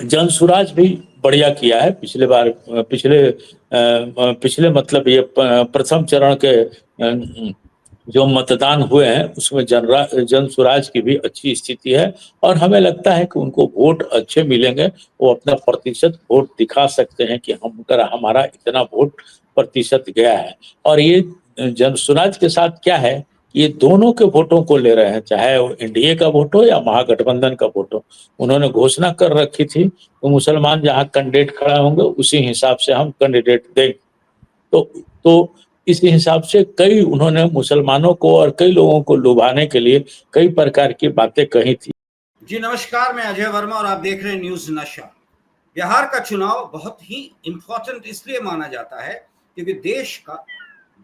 जनसुराज भी बढ़िया किया है। पिछले बार पिछले मतलब ये प्रथम चरण के जो मतदान हुए हैं उसमें जनसुराज की भी अच्छी स्थिति है और हमें लगता है कि उनको वोट अच्छे मिलेंगे। वो अपना प्रतिशत वोट दिखा सकते हैं कि हमारा इतना वोट प्रतिशत गया है। और ये जनसुराज के साथ क्या है, ये दोनों के वोटों को ले रहे हैं, चाहे वो एनडीए का वोट हो या महागठबंधन का वोट हो। उन्होंने घोषणा कर रखी थी तो मुसलमान जहां कैंडिडेट खड़ा होंगे उसी हिसाब से हम कैंडिडेट देंगे। तो इस हिसाब से कई उन्होंने मुसलमानों को और कई लोगों को लुभाने के लिए कई प्रकार की बातें कही थी। जी नमस्कार, मैं अजय वर्मा और आप देख रहे हैं न्यूज नशा। बिहार का चुनाव बहुत ही इंपॉर्टेंट इसलिए माना जाता है क्योंकि देश का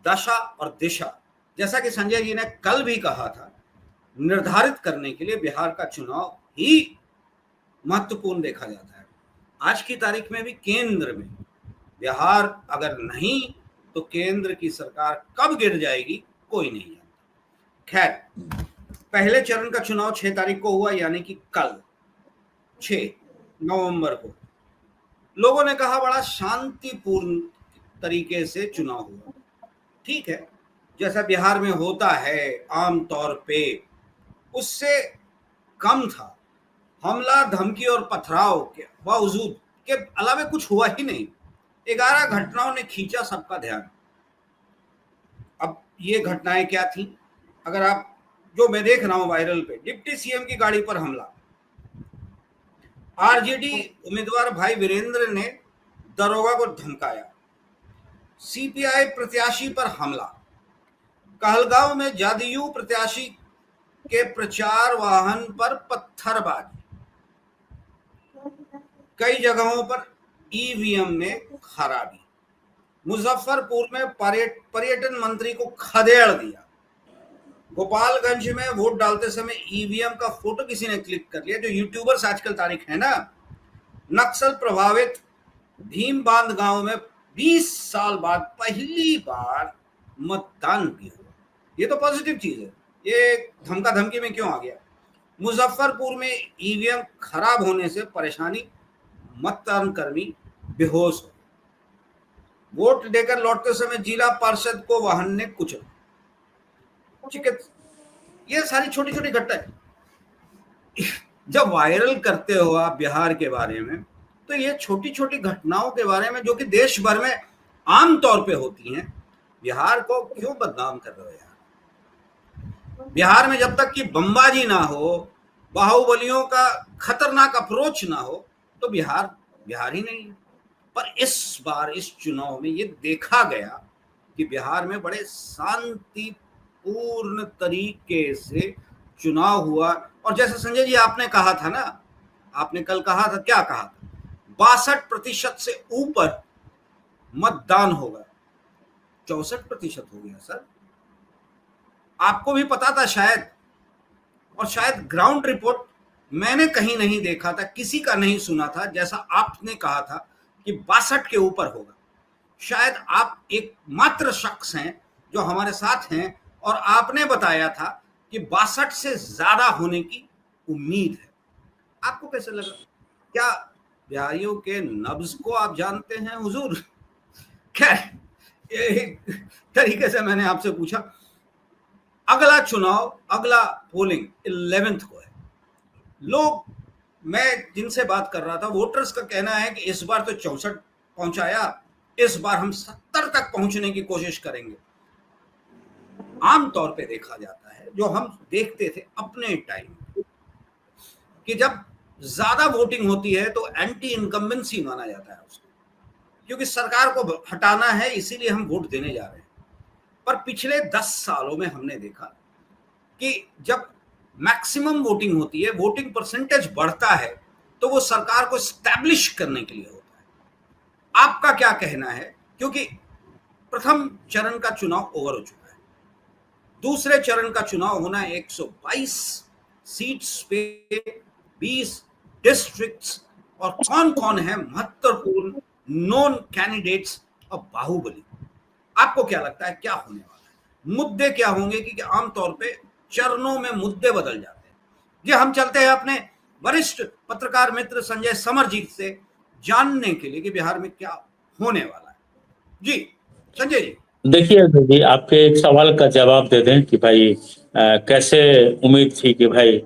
दशा और दिशा, जैसा कि संजय जी ने कल भी कहा था, निर्धारित करने के लिए बिहार का चुनाव ही महत्वपूर्ण देखा जाता है। आज की तारीख में भी केंद्र में बिहार अगर नहीं तो केंद्र की सरकार कब गिर जाएगी कोई नहीं जानता। खैर, पहले चरण का चुनाव 6 तारीख को हुआ, यानी कि कल 6 नवंबर को। लोगों ने कहा बड़ा शांतिपूर्ण तरीके से चुनाव हुआ। ठीक है, जैसा बिहार में होता है आमतौर पे, उससे कम था। हमला धमकी और पथराव के बावजूद के अलावा कुछ हुआ ही नहीं। 11 घटनाओं ने खींचा सबका ध्यान। अब ये घटनाएं क्या थी? अगर आप, जो मैं देख रहा हूं वायरल पे, डिप्टी सीएम की गाड़ी पर हमला, आरजेडी उम्मीदवार भाई वीरेंद्र ने दरोगा को धमकाया, सीपीआई प्रत्याशी पर हमला, कहलगांव में जदयू प्रत्याशी के प्रचार वाहन पर पत्थरबाजी, कई जगहों पर ईवीएम में खराबी, मुजफ्फरपुर में पर्यटन मंत्री को खदेड़ दिया, गोपालगंज में वोट डालते समय ईवीएम का फोटो किसी ने क्लिक कर लिया, जो यूट्यूबर्स आजकल तारीख है ना। नक्सल प्रभावित भीम बांध गांव में 20 साल बाद पहली बार मतदान भी हुआ। ये तो पॉजिटिव चीज है। ये धमका धमकी में क्यों आ गया? मुजफ्फरपुर में ईवीएम खराब होने से परेशानी, मतदान कर्मी बेहोश हो, वोट देकर लौटते समय जिला पार्षद को वाहन ने कुचला। ये सारी छोटी छोटी घटनाएं जब वायरल करते हो आप बिहार के बारे में, तो ये छोटी छोटी घटनाओं के बारे में जो कि देश भर में आम तौर पे होती हैं, बिहार को क्यों बदनाम कर रहे हो यार? बिहार में जब तक कि बमबाजी ना हो, बाहुबलियों का खतरनाक अप्रोच ना हो, तो बिहार ही नहीं है। पर इस बार इस चुनाव में ये देखा गया कि बिहार में बड़े शांतिपूर्ण तरीके से चुनाव हुआ। और जैसे संजय जी आपने कहा था ना, आपने कल कहा था, क्या कहा था? 62% से ऊपर मतदान होगा। 64% हो गया सर। आपको भी पता था शायद, और शायद ग्राउंड रिपोर्ट मैंने कहीं नहीं देखा था, किसी का नहीं सुना था, जैसा आपने कहा था कि 62 के ऊपर होगा। शायद आप एकमात्र शख्स हैं जो हमारे साथ हैं और आपने बताया था कि 62 से ज्यादा होने की उम्मीद है। आपको कैसे लगा? क्या बिहारियों के नब्ज को आप जानते हैं हुजूर? खैर, एक तरीके से मैंने आपसे पूछा। अगला चुनाव, अगला पोलिंग 11th को है। लोग, मैं जिनसे बात कर रहा था, वोटर्स का कहना है कि इस बार तो 64 पहुंचाया, इस बार हम 70 तक पहुंचने की कोशिश करेंगे। आमतौर पे देखा जाता है, जो हम देखते थे अपने टाइम, कि जब ज्यादा वोटिंग होती है तो एंटी इनकम्बेंसी माना जाता है उसको, क्योंकि सरकार को हटाना है, इसीलिए हम वोट देने जा रहे हैं। पर पिछले 10 सालों में हमने देखा कि जब मैक्सिमम वोटिंग होती है, वोटिंग परसेंटेज बढ़ता है, तो वो सरकार को स्टैब्लिश करने के लिए होता है। आपका क्या कहना है? क्योंकि प्रथम चरण का चुनाव ओवर हो चुका है, दूसरे चरण का चुनाव होना है 122 सीट्स पे, 20 डिस्ट्रिक्ट्स, और कौन कौन है महत्वपूर्ण नॉन कैंडिडेट्स और बाहुबली। आपको क्या लगता है क्या होने वाला है? मुद्दे क्या होंगे? कि आमतौर पे चरणों में मुद्दे बदल जाते हैं। जी, हम चलते हैं अपने वरिष्ठ पत्रकार मित्र संजय समर जी से जानने के लिए कि बिहार में क्या होने वाला है। जी संजय जी। देखिए दीदी, आपके एक सवाल का जवाब दे दें कि भाई कैसे उम्मीद थी कि भाई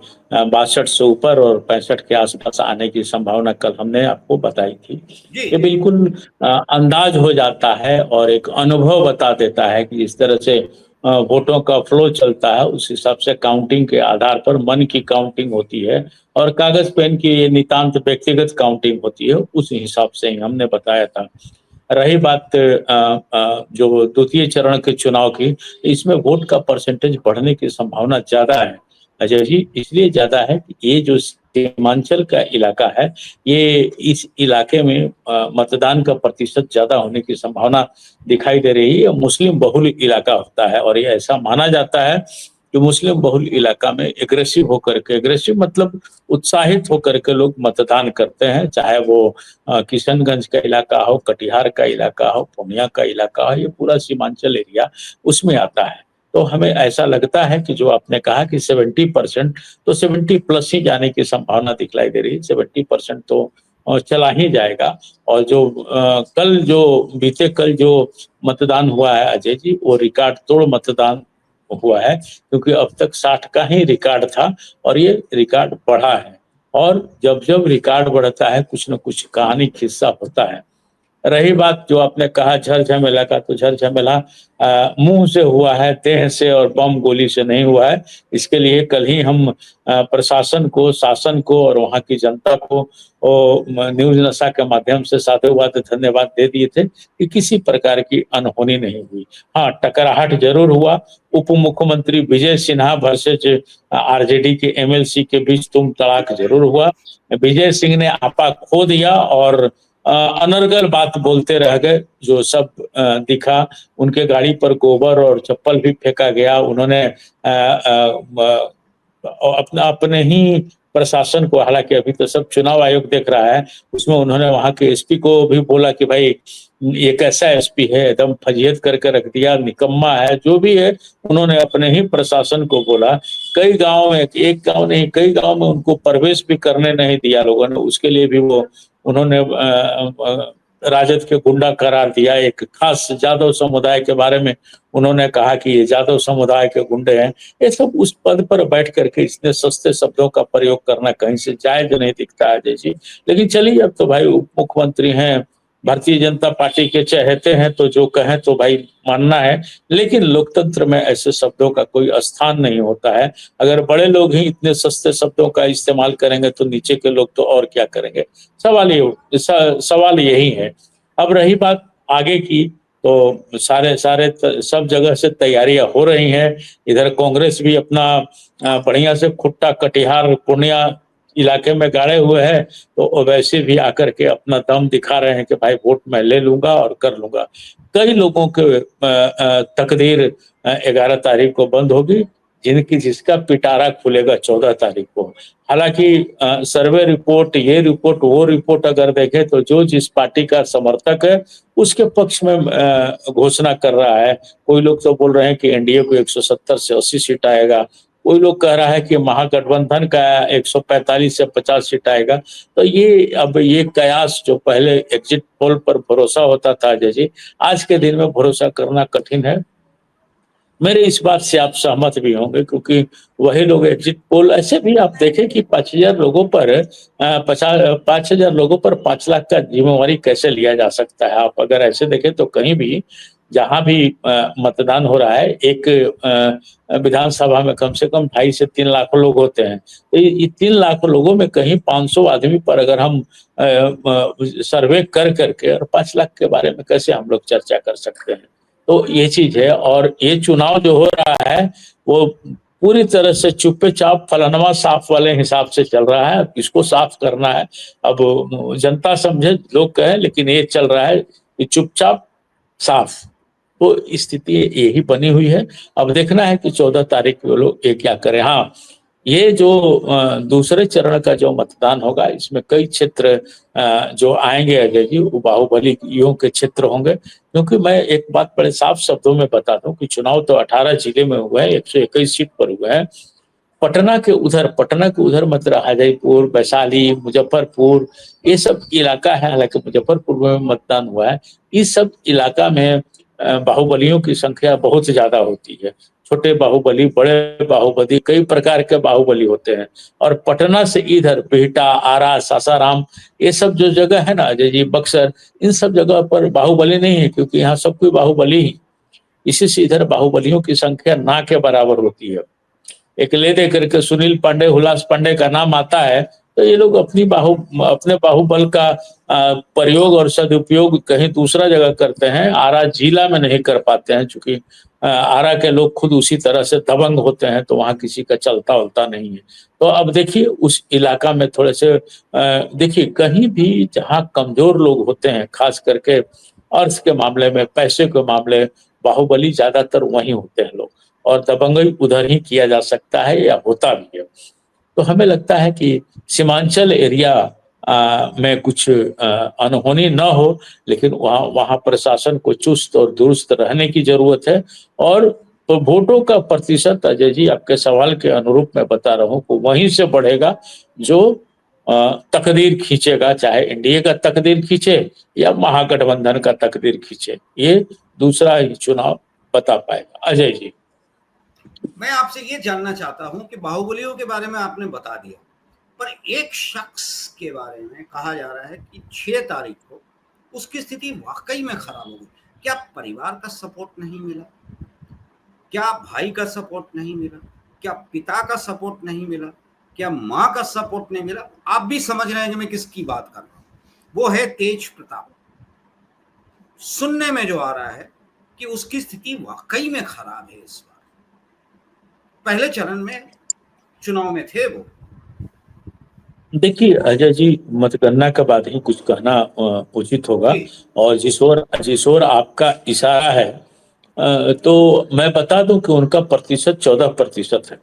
62 से ऊपर और 65 के आसपास आने की संभावना कल हमने आपको बताई थी। जी ये जी। बिल्कुल अंदाज हो जाता है और एक अनुभव बता देता है कि इस तरह से वोटों का फ्लो चलता है, उस हिसाब से काउंटिंग के आधार पर मन की काउंटिंग होती है और कागज पेन की ये नितांत व्यक्तिगत काउंटिंग होती है, उस हिसाब से ही हमने बताया था। रही बात जो द्वितीय चरण के चुनाव की, इसमें वोट का परसेंटेज बढ़ने की संभावना ज़्यादा है। अजय जी, इसलिए ज़्यादा है कि ये जो सीमांचल का इलाका है, ये इस इलाके में मतदान का प्रतिशत ज़्यादा होने की संभावना दिखाई दे रही है। मुस्लिम बहुल इलाका होता है और ये ऐसा माना जाता है कि मुस्लिम बहुल इलाका में एग्रेसिव होकर के, एग्रेसिव मतलब उत्साहित होकर के लोग मतदान करते हैं, चाहे वो किशनगंज का इलाका हो, कटिहार का इलाका हो, पूर्णिया का इलाका हो, ये पूरा सीमांचल एरिया उसमें आता है। तो हमें ऐसा लगता है कि जो आपने कहा कि 70% तो 70 प्लस ही जाने की संभावना दिखलाई दे रही है। 70% तो चला ही जाएगा और जो बीते कल जो मतदान हुआ है अजय जी, वो रिकॉर्ड तोड़ मतदान हुआ है, क्योंकि अब तक 60 का ही रिकॉर्ड था और ये रिकॉर्ड बढ़ा है। और जब-जब रिकॉर्ड बढ़ता है, कुछ न कुछ कहानी किस्सा होता है। रही बात जो आपने कहा झर-झमेला का, तो झर-झमेला मुँह से हुआ है, देह से और बम गोली से नहीं हुआ है। इसके लिए कल ही हम प्रशासन को, शासन को और वहाँ की जनता को न्यूज़ नशा के माध्यम से साधुवाद धन्यवाद दे दिए थे कि किसी प्रकार की अनहोनी नहीं हुई। हाँ, टकराहट ज़रूर हुआ। उप मुख्यमंत्री विजय सिन्हा वर्सेस आरजेडी के एमएलसी के बीच तुम तड़ाक ज़रूर हुआ। विजय सिंह ने आपा खो दिया और अनर्गल बात बोलते रह गए, जो सब दिखा। उनके गाड़ी पर गोबर और चप्पल भी फेंका गया। उन्होंने अपना अपने ही प्रशासन को, हालाँकि अभी तो सब चुनाव आयोग देख रहा है, उसमें उन्होंने वहाँ के एसपी को भी बोला कि भाई ये कैसा एसपी है, एकदम फजीहत करके रख दिया, निकम्मा है, जो भी है, उन्होंने अपने ही प्रशासन को बोला। कई गाँव में, एक गाँव नहीं, कई गाँव में उनको प्रवेश भी करने नहीं दिया लोगों ने, उसके लिए भी वो उन्होंने राजद के गुंडा करार दिया। एक खास जादव समुदाय के बारे में उन्होंने कहा कि ये जादव समुदाय के गुंडे हैं। ये सब उस पद पर बैठ करके इतने सस्ते शब्दों का प्रयोग करना कहीं से जायज नहीं दिखता है अजय जी। लेकिन चलिए, अब तो भाई उप मुख्यमंत्री हैं, भारतीय जनता पार्टी के चहेते हैं, तो जो कहें तो भाई मानना है। लेकिन लोकतंत्र में ऐसे शब्दों का कोई स्थान नहीं होता है। अगर बड़े लोग ही इतने सस्ते शब्दों का इस्तेमाल करेंगे तो नीचे के लोग तो और क्या करेंगे? सवाल यही है। अब रही बात आगे की, तो सारे सारे सब जगह से तैयारियां हो रही हैं। इधर कांग्रेस भी अपना बढ़िया से खुट्टा कटिहार पूर्णिया इलाके में गाड़े हुए हैं, तो वैसे भी आकर के अपना दम दिखा रहे हैं कि भाई वोट मैं ले लूंगा और कर लूंगा। कई लोगों के तकदीर 11 तारीख को बंद होगी, जिसका पिटारा खुलेगा 14 तारीख को। हालांकि सर्वे रिपोर्ट, ये रिपोर्ट, वो रिपोर्ट अगर देखें तो जो जिस पार्टी का समर्थक है उसके पक्ष में घोषणा कर रहा है। कोई लोग तो बोल रहे हैं कि एनडीए को 170 से 80 सीट आएगा, कोई लोग कह रहा है कि महागठबंधन का 145 से 50 सीट आएगा। तो ये अब ये कयास जो पहले एग्जिट पोल पर भरोसा होता था अजय जी, आज के दिन में भरोसा करना कठिन है। मेरे इस बात से आप सहमत भी होंगे, क्योंकि वही लोग एग्जिट पोल, ऐसे भी आप देखें कि 5,000 लोगों पर 5,000 लोगों पर 5 लाख का जिम्मेवारी कैसे लिया जा सकता है। आप अगर ऐसे देखें तो कहीं भी जहां भी मतदान हो रहा है, एक विधानसभा में कम से कम 2.5 से 3 लाख लोग होते हैं। तो ये 3 लाख लोगों में कहीं 500 आदमी पर अगर हम सर्वे कर करके और 5 लाख के बारे में कैसे हम लोग चर्चा कर सकते हैं। तो ये चीज है। और ये चुनाव जो हो रहा है वो पूरी तरह से चुप्पे-चाप फलानवा साफ वाले हिसाब से चल रहा है। किसको साफ करना है अब जनता समझे, लोग कहें, लेकिन ये चल रहा है कि चुपचाप साफ। तो स्थिति यही बनी हुई है। अब देखना है कि 14 तारीख को लोग ये क्या करें। हाँ, ये जो दूसरे चरण का जो मतदान होगा, इसमें कई क्षेत्र जो आएंगे अजय जी, वो बाहुबलियों के क्षेत्र होंगे। क्योंकि मैं एक बात बड़े साफ शब्दों में बता दूं कि चुनाव तो 18 जिले में हुआ है, 121 सीट पर हुआ है। पटना के उधर मतलब हाजीपुर, वैशाली, मुजफ्फरपुर, ये सब इलाका है। हालांकि मुजफ्फरपुर में मतदान हुआ है। इस सब इलाका में बाहुबलियों की संख्या बहुत ज्यादा होती है। छोटे बाहुबली, बड़े बाहुबली, कई प्रकार के बाहुबली होते हैं। और पटना से इधर बिहटा, आरा, सासाराम, ये सब जो जगह है ना अजय जी, बक्सर, इन सब जगह पर बाहुबली नहीं है, क्योंकि यहाँ सब कोई बाहुबली ही। इसी से इधर बाहुबलियों की संख्या ना के बराबर होती है। एक ले दे करके सुनील पांडे, हुलास पांडे का नाम आता है, तो ये लोग अपने बाहुबल का प्रयोग और सदुपयोग कहीं दूसरा जगह करते हैं, आरा जिला में नहीं कर पाते हैं। चूंकि आरा के लोग खुद उसी तरह से दबंग होते हैं, तो वहां किसी का चलता वलता नहीं है। तो अब देखिए उस इलाका में थोड़े से देखिए, कहीं भी जहाँ कमजोर लोग होते हैं, खास करके अर्थ के मामले में, पैसे के मामले, बाहुबली ज्यादातर वहीं होते हैं लोग। और दबंगई उधर ही किया जा सकता है या होता भी है। तो हमें लगता है कि सीमांचल एरिया में कुछ अनहोनी न हो, लेकिन वहाँ वहाँ प्रशासन को चुस्त और दुरुस्त रहने की जरूरत है। और तो वोटों का प्रतिशत अजय जी, आपके सवाल के अनुरूप मैं बता रहा हूँ कि वहीं से बढ़ेगा जो तकदीर खींचेगा, चाहे एनडीए का तकदीर खींचे या महागठबंधन का तकदीर खींचे, ये दूसरा ही चुनाव बता पाएगा। अजय जी, मैं आपसे ये जानना चाहता हूं कि बाहुबलियों के बारे में आपने बता दिया, पर एक शख्स के बारे में कहा जा रहा है कि 6 तारीख को उसकी स्थिति वाकई में खराब हो गई। क्या परिवार का सपोर्ट नहीं मिला? क्या भाई का सपोर्ट नहीं मिला? क्या पिता का सपोर्ट नहीं मिला? क्या माँ का सपोर्ट नहीं मिला? आप भी समझ रहे हैं कि मैं किसकी बात कर रहा हूं। वो है तेज प्रताप। सुनने में जो आ रहा है कि उसकी स्थिति वाकई में खराब है। इस बार पहले चरण में चुनाव में थे वो। देखिए अजय जी, मतगणना के बाद ही कुछ कहना उचित होगा। जी। और जिस ओर आपका इशारा है, तो मैं बता दूं कि उनका प्रतिशत 14% है।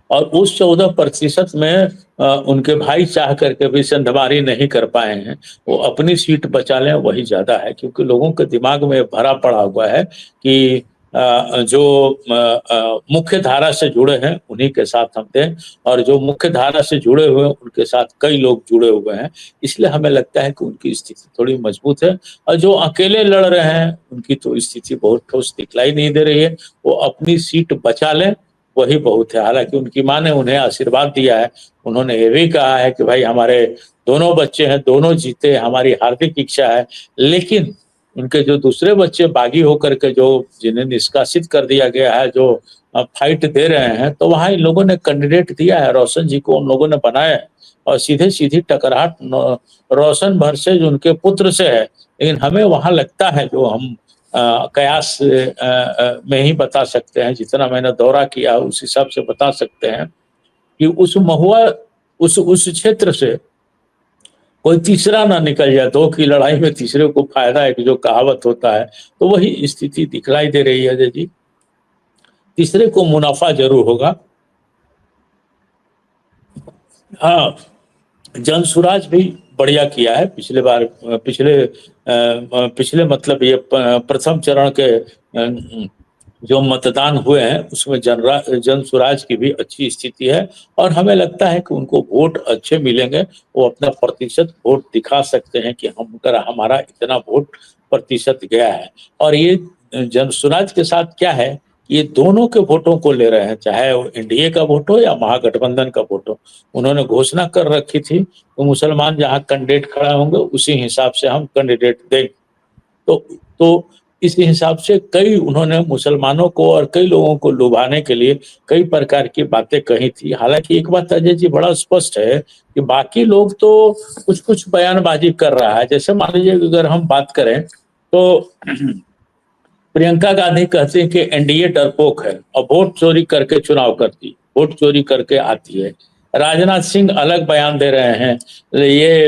और उस 14% में उनके भाई चाह करके भी संधमारी नहीं कर पाए हैं। वो अपनी सीट बचा लें वही ज्यादा है, क्योंकि लोगों के दिमाग में भरा पड़ा हुआ है कि जो मुख्य धारा से जुड़े हैं उन्हीं के साथ हम दें, और जो मुख्य धारा से जुड़े हुए हैं उनके साथ कई लोग जुड़े हुए हैं। इसलिए हमें लगता है कि उनकी स्थिति थोड़ी मजबूत है। और जो अकेले लड़ रहे हैं उनकी तो स्थिति बहुत ठोस दिखलाई नहीं दे रही है। वो अपनी सीट बचा लें वही बहुत है। हालांकि उनकी मां ने उन्हें आशीर्वाद दिया है। उन्होंने ये भी कहा है कि भाई हमारे दोनों बच्चे हैं, दोनों जीते, हमारी हार्दिक इच्छा है। लेकिन उनके जो दूसरे बच्चे बागी होकर के जो जिन्हें निष्कासित कर दिया गया है, जो फाइट दे रहे हैं, तो वहां इन लोगों ने कैंडिडेट दिया है, रोशन जी को उन लोगों ने बनाया है। और सीधे सीधी टकराहट रोशन भरसेज उनके पुत्र से है। लेकिन हमें वहां लगता है, जो हम कयास में ही बता सकते हैं, जितना मैंने दौरा किया उस हिसाब से बता सकते हैं कि उस महुआ उस क्षेत्र से कोई तीसरा ना निकल जाए। दो की लड़ाई में तीसरे को फायदा है, कि जो कहावत होता है, तो वही स्थिति दिखलाई दे रही है अजय जी। तीसरे को मुनाफा जरूर होगा। हाँ, जनसुराज भी बढ़िया किया है पिछले बार। पिछले मतलब ये प्रथम चरण के जो मतदान हुए हैं उसमें जनसुराज की भी अच्छी स्थिति है। और हमें लगता है कि उनको वोट अच्छे मिलेंगे। वो अपना प्रतिशत वोट दिखा सकते हैं कि हमारा इतना वोट प्रतिशत गया है। और ये जनसुराज के साथ क्या है, ये दोनों के वोटों को ले रहे हैं, चाहे वो एनडीए का वोट हो या महागठबंधन का वोट हो। उन्होंने घोषणा कर रखी थी तो मुसलमान जहां कैंडिडेट खड़ा होंगे उसी हिसाब से हम कैंडिडेट देंगे। तो इस हिसाब से कई उन्होंने मुसलमानों को और कई लोगों को लुभाने के लिए कई प्रकार की बातें कही थी। हालांकि एक बात अजय जी बड़ा स्पष्ट है कि बाकी लोग तो कुछ कुछ बयानबाजी कर रहा है। जैसे मान लीजिए अगर हम बात करें तो प्रियंका गांधी कहती है कि एनडीए डरपोक है और वोट चोरी करके चुनाव करती, वोट चोरी करके आती है। राजनाथ सिंह अलग बयान दे रहे हैं। ये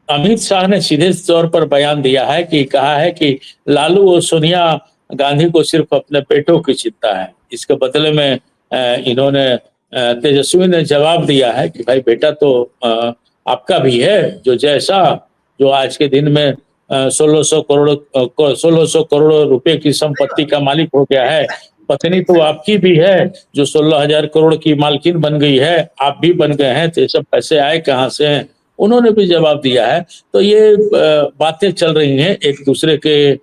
अमित शाह ने सीधे तौर पर बयान दिया है कि कहा है कि लालू और सोनिया गांधी को सिर्फ अपने पेटों की चिंता है। इसके बदले में इन्होंने तेजस्वी ने जवाब दिया है कि भाई बेटा तो आपका भी है, जो आज के दिन में 1600 करोड़ रुपए की सही संपत्ति बात। का मालिक हो गया है। पत्नी तो आपकी भी है जो 16,000 करोड़ की मालकिन बन गई है, आप भी बन गए हैं, तो ये सब पैसे आए कहाँ से हैं? उन्होंने भी जवाब दिया है। तो ये बातें चल रही हैं, एक दूसरे के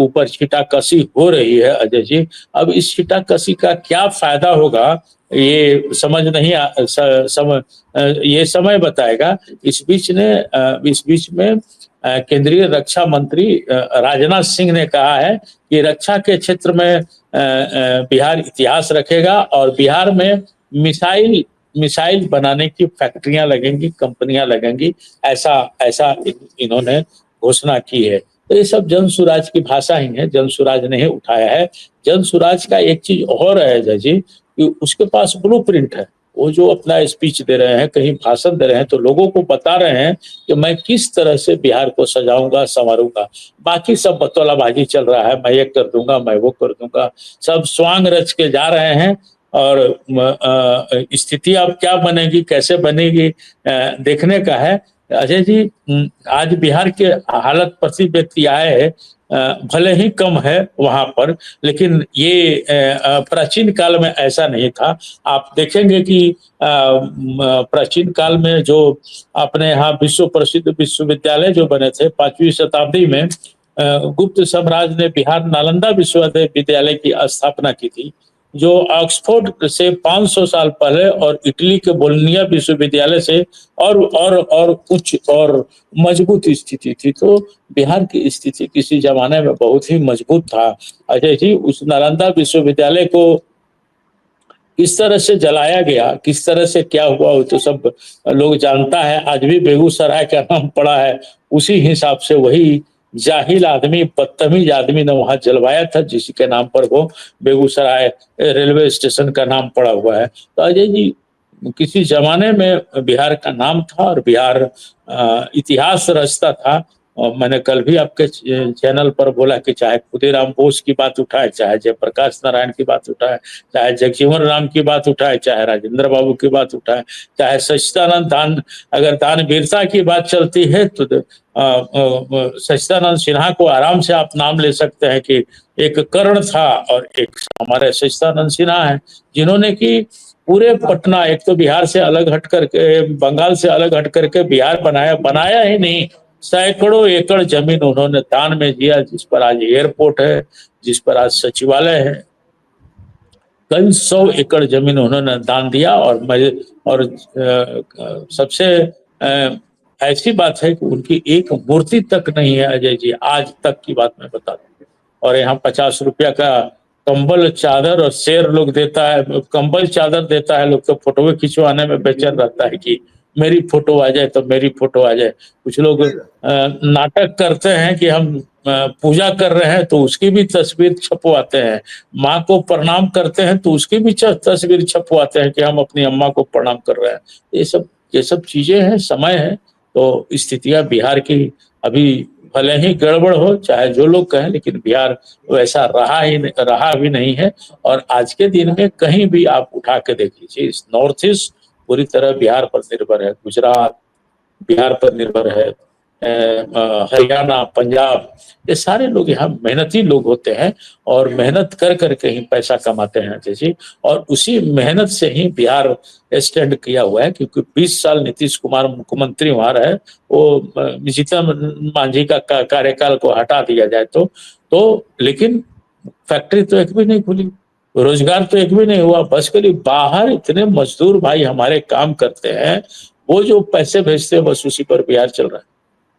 ऊपर छींटाकशी हो रही है अजय जी। अब इस छींटाकशी का क्या फ़ायदा होगा, ये समझ नहीं आ स सम ये समय बताएगा। इस बीच में केंद्रीय रक्षा मंत्री राजनाथ सिंह ने कहा है कि रक्षा के क्षेत्र में बिहार इतिहास रखेगा और बिहार में मिसाइल मिसाइल बनाने की फैक्ट्रियां लगेंगी, कंपनियां लगेंगी, ऐसा ऐसा इन्होंने घोषणा की है। तो ये सब जन सुराज की भाषा ही है, जन सुराज ने ही उठाया है। जन सुराज का एक चीज और है अजय जी, कि उसके पास ब्लूप्रिंट है। वो जो अपना स्पीच दे रहे हैं, कहीं भाषण दे रहे हैं, तो लोगों को बता रहे हैं कि मैं किस तरह से बिहार को सजाऊंगा, संवारूंगा। बाकी सब बतौलाबाजी चल रहा है, मैं ये कर दूंगा, मैं वो कर दूंगा। सब स्वांग रच के जा रहे हैं और स्थिति अब क्या बनेगी, कैसे बनेगी, देखने का है। अजय जी, आज बिहार के हालत प्रति व्यक्ति आए हैं, भले ही कम है वहां पर, लेकिन ये प्राचीन काल में ऐसा नहीं था। आप देखेंगे कि प्राचीन काल में जो अपने यहाँ विश्व प्रसिद्ध विश्वविद्यालय जो बने थे 5वीं शताब्दी में, गुप्त साम्राज्य ने बिहार नालंदा विश्वविद्यालय की स्थापना की थी, जो ऑक्सफोर्ड से 500 साल पहले और इटली के बोलोनिया विश्वविद्यालय से और उच्च और मजबूत स्थिति थी। तो बिहार की स्थिति किसी जमाने में बहुत ही मजबूत था। अजय जी, उस नालंदा विश्वविद्यालय को किस तरह से जलाया गया, किस तरह से क्या हुआ, वो तो सब लोग जानता है। आज भी बेगूसराय का नाम पड़ा है, उसी हिसाब से वही जाहिल आदमी, बदतमीज आदमी ने वहां जलवाया था, जिसके नाम पर वो बेगूसराय रेलवे स्टेशन का नाम पड़ा हुआ है। तो अजय जी, किसी जमाने में बिहार का नाम था और बिहार इतिहास रचता था। और मैंने कल भी आपके चैनल पर बोला कि चाहे खुदीराम बोस की बात उठाए, चाहे जयप्रकाश नारायण की बात उठाए, चाहे जगजीवन राम की बात उठाए, चाहे राजेंद्र बाबू की बात उठाए, चाहे सच्चिदानंद दान, अगर दानवीरता की बात चलती है तो सच्चिदानंद सिन्हा को आराम से आप नाम ले सकते हैं कि एक कर्ण था और एक हमारे सच्चिदानंद सिन्हा है, जिन्होंने कि पूरे पटना, एक तो बिहार से अलग हट करके, बंगाल से अलग हट करके बिहार बनाया बनाया ही नहीं, सैकड़ों एकड़ जमीन उन्होंने दान में दिया, जिस पर आज एयरपोर्ट है, जिस पर आज सचिवालय है। कई 100 एकड़ जमीन उन्होंने दान दिया। और सबसे ऐसी बात है कि उनकी एक मूर्ति तक नहीं है अजय जी, आज तक की बात मैं बता दूं। और यहाँ 50 रुपया का कंबल, चादर और शेर लोग देता है, कंबल चादर देता है, लोग तो फोटो खिंचवाने में बेचैन रहता है कि मेरी फोटो आ जाए, तो मेरी फोटो आ जाए। कुछ लोग नाटक करते हैं कि हम पूजा कर रहे हैं, तो उसकी भी तस्वीर छपवाते हैं। माँ को प्रणाम करते हैं तो उसकी भी तस्वीर छपवाते हैं कि हम अपनी अम्मा को प्रणाम कर रहे हैं। ये सब चीजें हैं, समय है। तो स्थितियां बिहार की अभी भले ही गड़बड़ हो, चाहे जो लोग कहें, लेकिन बिहार वैसा रहा भी नहीं है। और आज के दिन में कहीं भी आप उठा के देख लीजिए, इस नॉर्थ ईस्ट पूरी तरह बिहार पर निर्भर है, गुजरात बिहार पर निर्भर है, हरियाणा, पंजाब, ये सारे लोग यहाँ मेहनती लोग होते हैं और मेहनत कर करके ही पैसा कमाते हैं जैसे। और उसी मेहनत से ही बिहार स्टैंड किया हुआ है, क्योंकि 20 साल नीतीश कुमार मुख्यमंत्री वहां रहे। वो जीतन मांझी का कार्यकाल को हटा दिया जाए तो लेकिन फैक्ट्री तो एक भी नहीं खुली, रोजगार तो एक भी नहीं हुआ। बस करी बाहर इतने मजदूर भाई हमारे काम करते हैं, वो जो पैसे भेजते हैं बस उसी पर बिहार चल रहा है,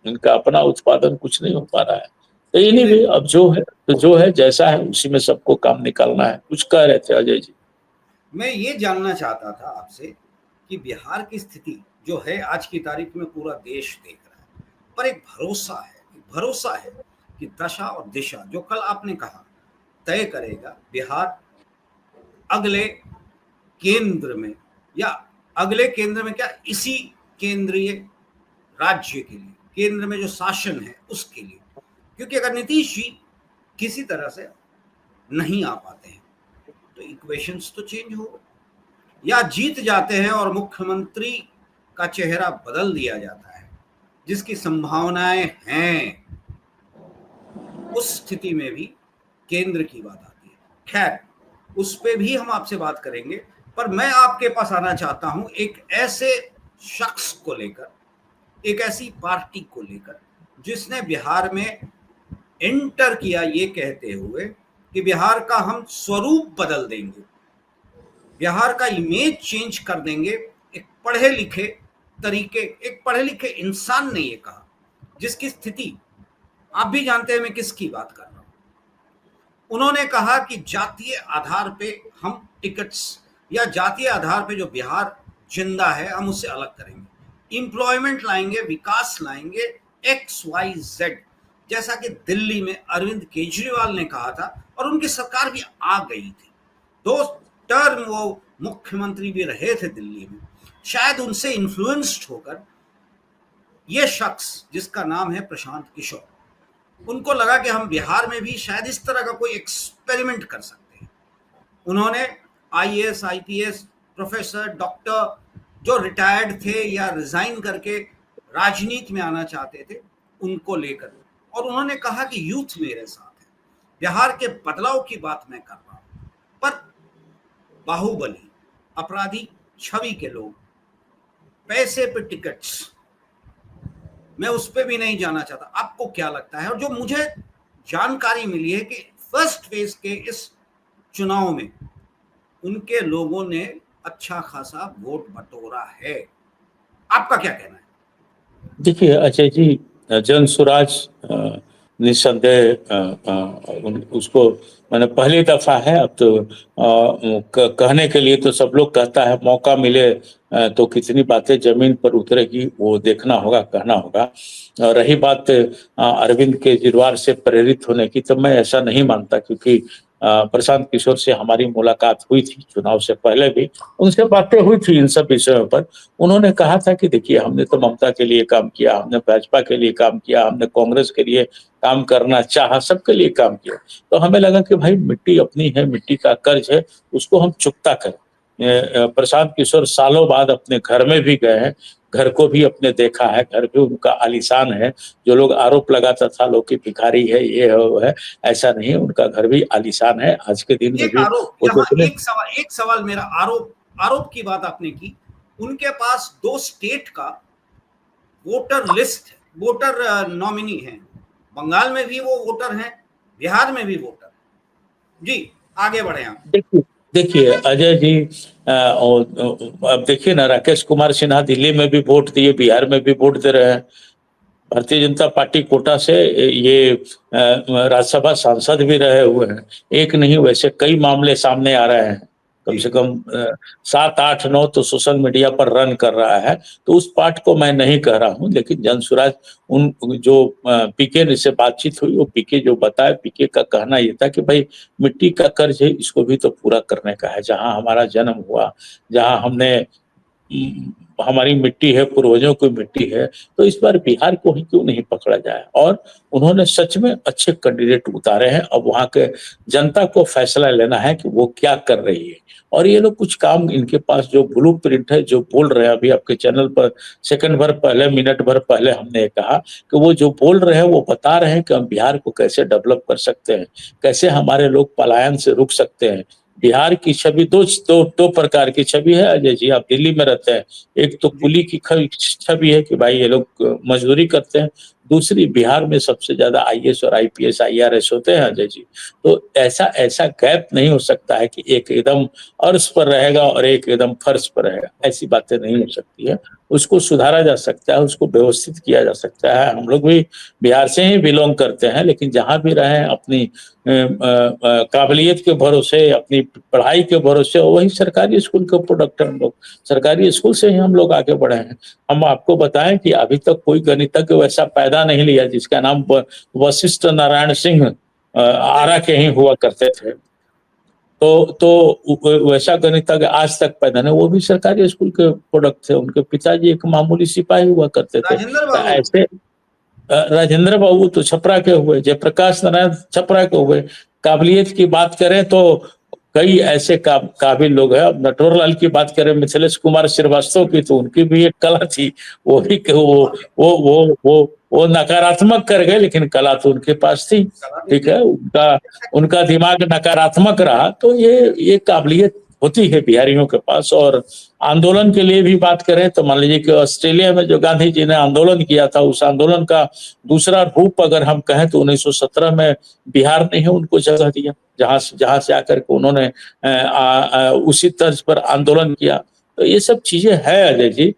इनका अपना उत्पादन कुछ नहीं हो पा रहा है। तो इन्हीं भी अब जो है, तो जो है जैसा है उसी में सबको काम निकालना है। कुछ कह रहे थे अजय जी? मैं ये जानना चाहता था आपसे कि बिहार की स्थिति जो है आज की तारीख में पूरा देश देख रहा है, पर एक भरोसा है कि दशा और दिशा जो कल आपने कहा तय करेगा बिहार अगले केंद्र में, या अगले केंद्र में क्या, इसी केंद्रीय राज्य के लिए, केंद्र में जो शासन है उसके लिए। क्योंकि अगर नीतीश जी किसी तरह से नहीं आ पाते हैं तो इक्वेशंस तो चेंज हो, या जीत जाते हैं और मुख्यमंत्री का चेहरा बदल दिया जाता है, जिसकी संभावनाएं हैं। उस स्थिति में भी केंद्र की बात आती है। खैर, उस पे भी हम आपसे बात करेंगे। पर मैं आपके पास आना चाहता हूं एक ऐसे शख्स को लेकर, एक ऐसी पार्टी को लेकर जिसने बिहार में एंटर किया ये कहते हुए कि बिहार का हम स्वरूप बदल देंगे, बिहार का इमेज चेंज कर देंगे। एक पढ़े लिखे एक पढ़े लिखे इंसान ने ये कहा, जिसकी स्थिति आप भी जानते हैं मैं किसकी बात कर रहा हूं। उन्होंने कहा कि जातीय आधार पे हम टिकट्स या जातीय आधार पे जो बिहार जिंदा है हम उससे अलग करेंगे, एम्प्लॉयमेंट लाएंगे, विकास लाएंगे, XYZ, जैसा कि दिल्ली में अरविंद केजरीवाल ने कहा था और उनकी सरकार भी आ गई थी। 2 टर्म वो मुख्यमंत्री भी रहे थे दिल्ली में। शायद उनसे इन्फ्लुएंस्ड होकर ये शख्स जिसका नाम है प्रशांत किशोर, उनको लगा कि हम बिहार में भी शायद इस तरह का कोई एक्सपेरिमेंट कर सकते हैं। उन्होंने IAS IPS प्रोफेसर डॉक्टर जो रिटायर्ड थे या रिजाइन करके राजनीति में आना चाहते थे उनको लेकर, और उन्होंने कहा कि यूथ मेरे साथ है, बिहार के बदलाव की बात मैं कर रहा हूं। पर बाहुबली, अपराधी छवि के लोग, पैसे पे टिकट्स, मैं उस पे भी नहीं जाना चाहता। आपको क्या लगता है? और जो मुझे जानकारी मिली है कि फर्स्ट फेज के इस चुनाव में उनके लोगों ने अच्छा खासा वोट बटोरा है। आपका क्या कहना है? देखिए अजय जी, जन स्वराज निस्संदेह उसको मैंने पहली दफा है। अब तो कहने के लिए तो सब लोग कहता है, मौका मिले तो कितनी बातें जमीन पर उतरेगी वो देखना होगा, कहना होगा। रही बात अरविंद केजरीवाल से प्रेरित होने की, तो मैं ऐसा नहीं मानता, क्योंकि प्रशांत किशोर से हमारी मुलाकात हुई थी चुनाव से पहले भी, उनसे बातें हुई थी इन सब विषयों पर। उन्होंने कहा था कि देखिए हमने तो ममता के लिए काम किया, हमने भाजपा के लिए काम किया, हमने कांग्रेस के लिए काम करना चाहा, सबके लिए काम किया। तो हमें लगा कि भाई मिट्टी अपनी है, मिट्टी का कर्ज है, उसको हम चुकता करें। प्रशांत किशोर सालों बाद अपने घर में भी गए हैं, घर को भी अपने देखा है, घर भी उनका आलीशान है। जो लोग आरोप लगाता था लोग की भिखारी है, ये है वो है, ऐसा नहीं है, उनका घर भी आलीशान है। आज के दिन में एक भी आरोप वो यहाँ, देखने एक सवाल मेरा, आरोप की बात आपने की। उनके पास 2 स्टेट का वोटर लिस्ट, वोटर नॉमिनी है। बंगाल में भी वो वोटर हैं, बिहार में भी वोटर है। जी आगे बढ़े आप। देखिए देखिए अजय जी, अब देखिए ना, राकेश कुमार सिन्हा दिल्ली में भी वोट दिए, बिहार में भी वोट दे रहे हैं। भारतीय जनता पार्टी कोटा से ये राज्यसभा सांसद भी रहे हुए हैं। एक नहीं, वैसे कई मामले सामने आ रहे हैं। कम से कम 7 8 9 तो सोशल मीडिया पर रन कर रहा है। तो उस पार्ट को मैं नहीं कह रहा हूं, लेकिन जनसुराज उन जो पीके से बातचीत हुई, वो पीके जो बताया, पीके का कहना ये था कि भाई मिट्टी का कर्ज है, इसको भी तो पूरा करने का है। जहां हमारा जन्म हुआ, जहां हमने हमारी मिट्टी है, पूर्वजों की मिट्टी है, तो इस बार बिहार को ही क्यों नहीं पकड़ा जाए। और उन्होंने सच में अच्छे कैंडिडेट उतारे हैं। अब वहां के जनता को फैसला लेना है कि वो क्या कर रही है। और ये लोग कुछ काम, इनके पास जो ब्लूप्रिंट है, जो बोल रहे हैं, अभी आपके चैनल पर सेकंड भर पहले, मिनट भर पहले हमने कहा कि वो जो बोल रहे हैं वो बता रहे हैं कि हम बिहार को कैसे डेवलप कर सकते हैं, कैसे हमारे लोग पलायन से रुक सकते हैं। बिहार की छवि दो प्रकार की छवि है अजय जी। आप दिल्ली में रहते हैं, एक तो कुली की छवि है कि भाई ये लोग मजदूरी करते हैं, दूसरी बिहार में सबसे ज्यादा IAS और IPS IRS होते हैं अजय जी। तो ऐसा ऐसा गैप नहीं हो सकता है कि एक एकदम अर्श पर रहेगा और एक एकदम फर्श पर रहेगा, ऐसी बातें नहीं हो सकती है। उसको सुधारा जा सकता है, उसको व्यवस्थित किया जा सकता है। हम लोग भी बिहार से ही बिलोंग करते हैं, लेकिन जहां भी रहे अपनी काबिलियत के भरोसे, अपनी पढ़ाई के भरोसे, वही सरकारी स्कूल के प्रोडक्ट हम लोग, सरकारी स्कूल से ही हम लोग आगे बढ़े हैं। हम आपको बताएं कि अभी तक कोई गणितज्ञ वैसा पैदा नहीं लिया जिसका नाम वशिष्ठ नारायण सिंह आरा के ही हुआ करते थे। तो वैसा गणितज्ञ आज तक पैदा नहीं, वो भी सरकारी स्कूल के प्रोडक्ट थे। उनके पिताजी एक मामूली सिपाही हुआ करते थे। राजेंद्र तो बाबू, ऐसे राजेंद्र बाबू तो छपरा के हुए, जयप्रकाश नारायण छपरा के हुए। काबिलियत की बात करें तो कई ऐसे काबिल लोग हैं। अब नटवरलाल की बात करें, मिथिलेश कुमार श्रीवास्तव की, तो उनकी भी एक कला थी, वो भी वो नकारात्मक कर गए, लेकिन कला तो उनके पास थी। ठीक है, उनका उनका दिमाग नकारात्मक रहा, तो ये काबिलियत होती है बिहारियों के पास। और आंदोलन के लिए भी बात करें तो मान लीजिए कि ऑस्ट्रेलिया में जो गांधी जी ने आंदोलन किया था, उस आंदोलन का दूसरा रूप अगर हम कहें तो 1917 में बिहार ने ही उनको जगह दिया, जहां से आकर के उन्होंने उसी तर्ज पर आंदोलन किया। तो ये सब चीजें है अजय जी,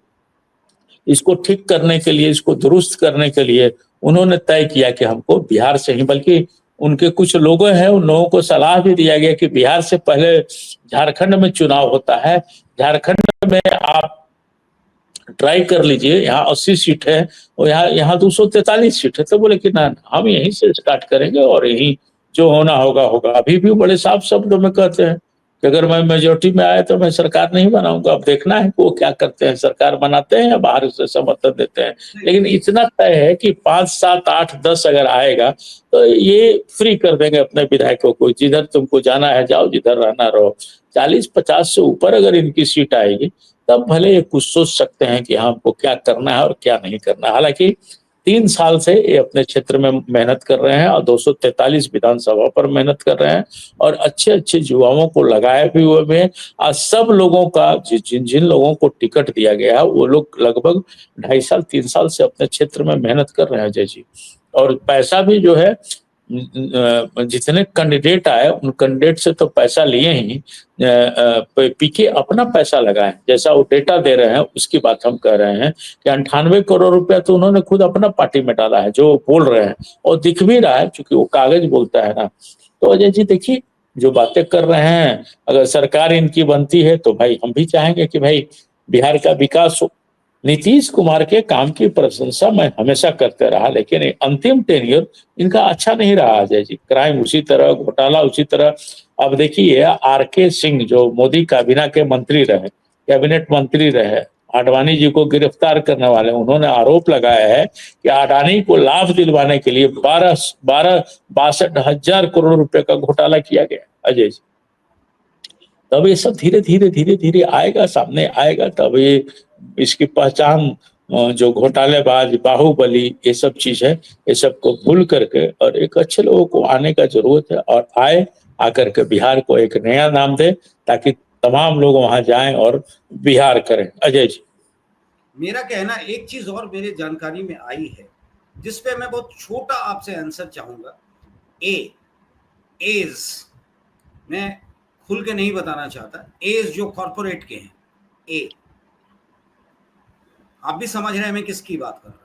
इसको ठीक करने के लिए, इसको दुरुस्त करने के लिए उन्होंने तय किया कि हमको बिहार से ही, बल्कि उनके कुछ लोग हैं, उन लोगों को सलाह भी दिया गया कि बिहार से पहले झारखंड में चुनाव होता है, झारखंड में आप ट्राई कर लीजिए, यहाँ 80 सीट है और यहाँ 243 सीट है। तो बोले कि ना, हम यहीं से स्टार्ट करेंगे और यहीं जो होना होगा होगा। अभी भी बड़े साफ शब्दों में कहते हैं कि अगर मैं मेजोरिटी में आया तो मैं सरकार नहीं बनाऊंगा। अब देखना है कि वो क्या करते हैं, सरकार बनाते हैं या बाहर से समर्थन देते हैं। लेकिन इतना तय है कि 5, 7, 8, 10 अगर आएगा तो ये फ्री कर देंगे अपने विधायकों को, जिधर तुमको जाना है जाओ, जिधर रहना रहो। 40-50 से ऊपर अगर इनकी सीट आएगी तब भले ये कुछ सोच सकते हैं कि हाँ, हमको क्या करना है और क्या नहीं करना है। हालांकि 3 साल से ये अपने क्षेत्र में मेहनत कर रहे हैं और 243 विधानसभा पर मेहनत कर रहे हैं और अच्छे अच्छे युवाओं को लगाए भी हुए हैं। आज सब लोगों का जिन जिन लोगों को टिकट दिया गया है वो लोग लगभग 2.5 साल 3 साल से अपने क्षेत्र में मेहनत कर रहे हैं अजय जी। और पैसा भी जो है, जितने कैंडिडेट आए उन कैंडिडेट से तो पैसा लिए ही, पीके अपना पैसा लगाए, जैसा वो डेटा दे रहे हैं उसकी बात हम कह रहे हैं कि 98 करोड़ रुपया तो उन्होंने खुद अपना पार्टी में डाला है, जो बोल रहे हैं और दिख भी रहा है, क्योंकि वो कागज बोलता है ना। तो अजय जी देखिए, जो बातें कर रहे हैं, अगर सरकार इनकी बनती है तो भाई हम भी चाहेंगे कि भाई बिहार का विकास हो। नीतीश कुमार के काम की प्रशंसा मैं हमेशा करते रहा, लेकिन अंतिम टेन्योर इनका अच्छा नहीं रहा अजय जी। क्राइम उसी तरह, घोटाला उसी तरह। अब देखिए, आर.के. सिंह जो मोदी काबीना के मंत्री रहे, कैबिनेट मंत्री रहे, आडवाणी जी को गिरफ्तार करने वाले, उन्होंने आरोप लगाया है कि अडानी को लाभ दिलवाने के लिए 62 करोड़ रुपए का घोटाला किया गया अजय जी। तब ये सब धीरे धीरे धीरे धीरे आएगा, सामने आएगा, तब ये इसकी पहचान, जो घोटालेबाज, बाहुबली, ये सब चीज है, ये सब को भूल करके और एक अच्छे लोगों को आने का जरूरत है। और आए, आकर के बिहार को एक नया नाम दे, ताकि तमाम लोग वहां जाएं और बिहार करें अजय जी। मेरा कहना, एक चीज और मेरे जानकारी में आई है जिसपे मैं बहुत छोटा आपसे आंसर चाहूंगा। एज मैं खुल के नहीं बताना चाहता, एज जो कॉर्पोरेट के हैं, ए, आप भी समझ रहे हैं मैं किसकी बात कर रहा हूं।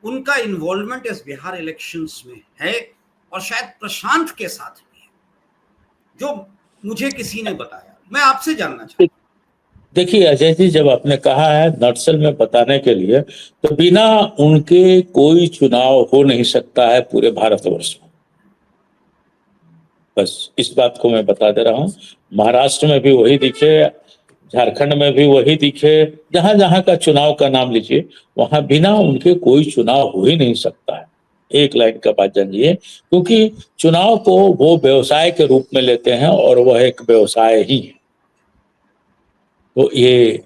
उनका इन्वॉल्वमेंट इस बिहार इलेक्शंस में है और शायद प्रशांत के साथ भी है, जो मुझे किसी ने बताया। मैं आपसे जानना चाहता हूं। देखिए अजय जी, जब आपने कहा है नक्सल में बताने के लिए, तो बिना उनके कोई चुनाव हो नहीं सकता है पूरे भारतवर्ष में। बस इस बात को मैं बता दे रहा हूँ। महाराष्ट्र में भी वही दिखे, झारखंड में भी वही दिखे, जहां जहां का चुनाव का नाम लीजिए, वहां बिना उनके कोई चुनाव हो ही नहीं सकता है। एक लाइन का बात जानिए, क्योंकि चुनाव को वो व्यवसाय के रूप में लेते हैं और वह एक व्यवसाय ही है। तो ये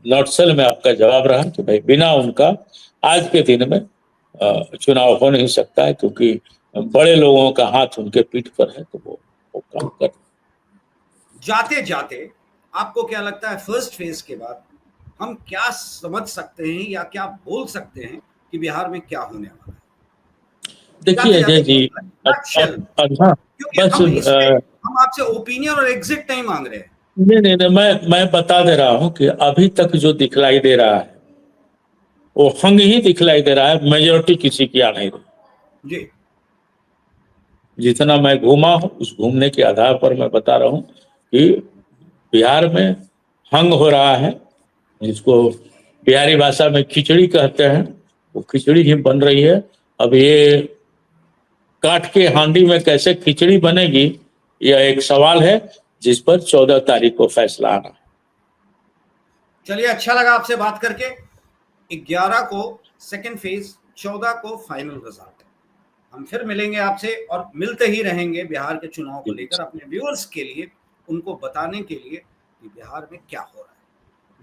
नक्सल में आपका जवाब रहा कि भाई बिना उनका आज के दिन में चुनाव हो नहीं सकता है, क्योंकि बड़े लोगों का हाथ उनके पीठ पर है, तो वो काम कर। जाते जाते आपको क्या लगता है, फर्स्ट फेज के बाद हम क्या समझ सकते हैं या क्या बोल सकते हैं कि बिहार में क्या होने वाला है? देखिए जाते अजय जाते जी, हाँ, क्योंकि बस हम आपसे ओपिनियन और एग्जिट नहीं मांग रहे हैं। नहीं नहीं नहीं, मैं बता दे रहा हूँ कि अभी तक जो दिखलाई दे रहा है वो हंग ही दिखलाई दे रहा है, मेजोरिटी किसी की आ नहीं रही। जी, जितना मैं घूमा हूँ उस घूमने के आधार पर मैं बता रहा हूँ कि बिहार में हंग हो रहा है, जिसको बिहारी भाषा में खिचड़ी कहते हैं, वो खिचड़ी ही बन रही है। अब ये काट के हांडी में कैसे खिचड़ी बनेगी, यह एक सवाल है जिस पर 14 तारीख को फैसला आना है। चलिए, अच्छा लगा आपसे बात करके। 11 को सेकंड फेज, 14 को फाइनल रिजल्ट। हम फिर मिलेंगे आपसे और मिलते ही रहेंगे बिहार के चुनाव को लेकर, अपने व्यूअर्स के लिए उनको बताने के लिए कि बिहार में क्या हो रहा है।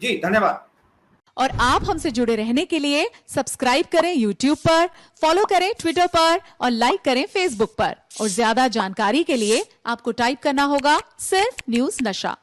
जी धन्यवाद। और आप हमसे जुड़े रहने के लिए सब्सक्राइब करें YouTube पर, फॉलो करें ट्विटर पर और लाइक करें Facebook पर। और ज्यादा जानकारी के लिए आपको टाइप करना होगा सिर्फ न्यूज़ नशा।